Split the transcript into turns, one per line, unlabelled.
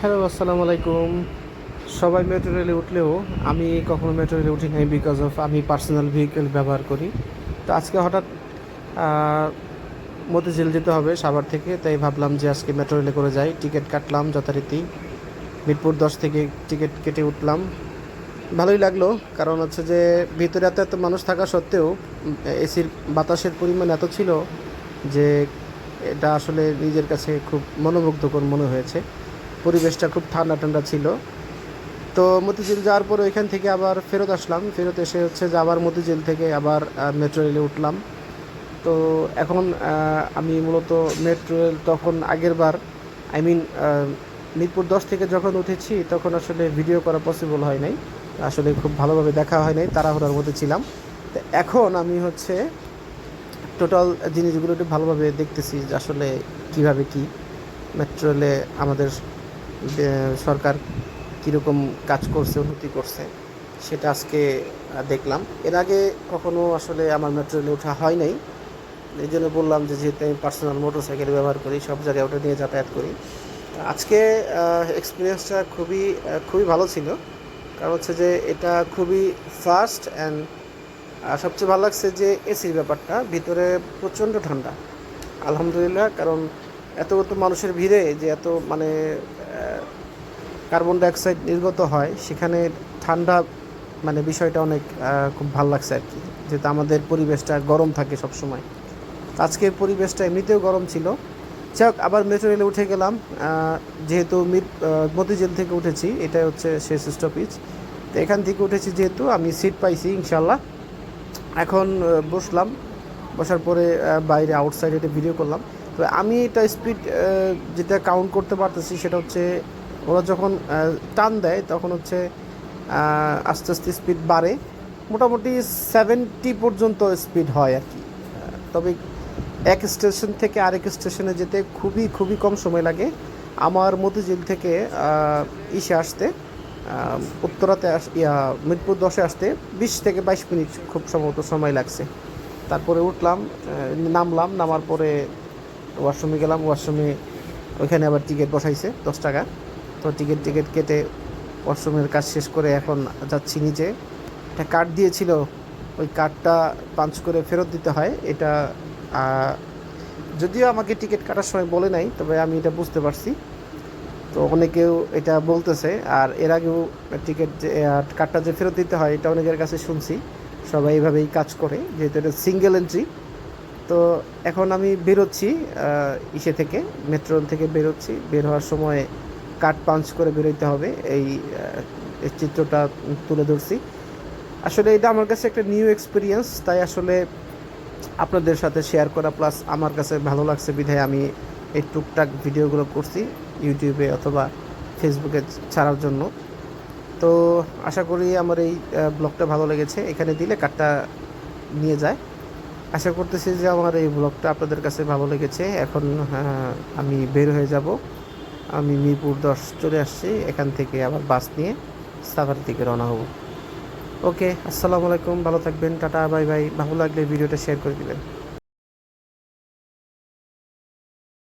Hello, আসসালামু আলাইকুম। সবাই মেট্রো রেলে উঠলেও আমি কখনো মেট্রো রেলে উঠি নাই, বিকজ অফ আমি পার্সোনাল ভেহিকেল ব্যবহার করি। তো আজকে হঠাৎ আহ, মতিঝিল যেতে হবে সাভার থেকে, তাই ভাবলাম যে আজকে মেট্রো রেলে করে যাই। টিকিট কাটলাম যথারীতি, মিরপুর 10 থেকে টিকিট কেটে উঠলাম। ভালোই লাগলো, কারণ হচ্ছে যে ভিতরে এত এত মানুষ থাকা সত্ত্বেও এসির বাতাসের পরিমাণ এত ছিল যে এটা আসলে নিজের কাছে খুব মনোমুগ্ধকর মনে হয়েছে। পরিবেশটা খুব ঠান্ডা ঠান্ডা ছিল। তো মতিঝিল যাওয়ার পরে ওইখান থেকে আবার ফেরত আসলাম। ফেরত এসে হচ্ছে যে আবার মতিঝিল থেকে আবার মেট্রো রেলে উঠলাম। তো এখন আমি মূলত মেট্রো রেল তখন আগের বার, আই মিন মিরপুর 10 থেকে যখন উঠেছি তখন আসলে ভিডিও করা পসিবল হয় নাই, আসলে খুব ভালোভাবে দেখা হয় নাই, তাড়াহুড়ার মধ্যে ছিলাম। তো এখন আমি হচ্ছে টোটাল জিনিসগুলো একটু ভালোভাবে দেখতেছি যে আসলে কীভাবে কী মেট্রো রেলে আমাদের সরকার কীরকম কাজ করছে, উন্নতি করছে, সেটা আজকে দেখলাম। এর আগে কখনো আসলে আমার মেট্রো রেলে ওঠা হয় নাই, এই জন্য বললাম যে যেহেতু আমি পার্সোনাল মোটর সাইকেল ব্যবহার করি, সব জায়গায় ওটা নিয়ে যাতায়াত করি। আজকে এক্সপিরিয়েন্সটা খুবই ভালো ছিল। কারণ হচ্ছে যে এটা খুবই ফাস্ট অ্যান্ড সবচেয়ে ভালো লাগছে যে এসির ব্যাপারটা, ভিতরে প্রচণ্ড ঠান্ডা আলহামদুলিল্লাহ। কারণ এত মানুষের ভিড়ে যে এত মানে কার্বন ডাইঅক্সাইড নির্গত হয়, সেখানে ঠান্ডা মানে বিষয়টা অনেক খুব ভালো লাগছে আর কি, যেহেতু আমাদের পরিবেশটা গরম থাকে সব সময়। আজকের পরিবেশটা এমনিতেও গরম ছিল। যাক, আবার মেট্রো রেলে উঠে গেলাম। যেহেতু মতিঝিল থেকে উঠেছি, এটা হচ্ছে শেষ স্টপেজ। তো এখান থেকে উঠেছি যেহেতু, আমি সিট পাইছি ইনশাল্লাহ। এখন বসলাম, বসার পরে বাইরে আউটসাইডে একটা ভিডিও করলাম। তো আমি এটা স্পিড যেটা কাউন্ট করতে পারতেছি সেটা হচ্ছে, ওরা যখন টান দেয় তখন হচ্ছে আস্তে আস্তে স্পিড বাড়ে, মোটামুটি 70 পর্যন্ত স্পিড হয় আর কি। তবে এক স্টেশন থেকে আরেক স্টেশনে যেতে খুবই খুবই কম সময় লাগে। আমার মতিঝিল থেকে ইসে আসতে, উত্তরাতে মিরপুর 10-এ আসতে 20 থেকে 22 মিনিট খুব সম্ভবত সময় লাগছে। তারপরে উঠলাম, নামলাম, নামার পরে ওয়াশরুমে গেলাম। ওয়াশরুমে ওইখানে আবার টিকিট বসাইছে 10 টাকা। তো টিকিট কেটে ওয়াশরুমের কাজ শেষ করে এখন যাচ্ছি নিচে। একটা কার্ড দিয়েছিল, ওই কার্ডটা পাঞ্চ করে ফেরত দিতে হয়। এটা যদিও আমাকে টিকিট কাটার সময় বলে নাই, তবে আমি এটা বুঝতে পারছি। তো অনেকেও এটা বলতেছে, আর এর আগেও টিকিট যে কার্ডটা যে ফেরত দিতে হয়, এটা অনেকের কাছে শুনছি। সবাই এইভাবেই কাজ করে, যেহেতু এটা সিঙ্গেল এন্ট্রি। তো এখন আমি বেরোচ্ছি ইসে থেকে, মেট্রো থেকে বেরোচ্ছি। বের হওয়ার সময় কার্ড পাঞ্চ করে বেরোতে হবে, এই চিত্রটা তুলে ধরছি। আসলে এটা আমার কাছে একটা নিউ এক্সপিরিয়েন্স, তাই আসলে আপনাদের সাথে শেয়ার করা, প্লাস আমার কাছে ভালো লাগছে বিধায় আমি এই টুকটাক ভিডিওগুলো করছি ইউটিউবে অথবা ফেসবুকে ছাড়ার জন্য। তো আশা করি আমার এই ব্লগটা ভালো লেগেছে। এখানে দিলে কার্ডটা নিয়ে যায়। আশা করতেছি যে আমার এই ব্লগটা আপনাদের কাছে ভালো লেগেছে। এখন আমি বের হয়ে যাব। আমি মিরপুর 10 চলে আসছি, এখান থেকে আবার বাস নিয়ে সাভার দিকে রওনা হব। ওকে, আসসালামু আলাইকুম, ভালো থাকবেন, টাটা, বাই বাই। ভালো লাগলে ভিডিওটা শেয়ার করে দিবেন।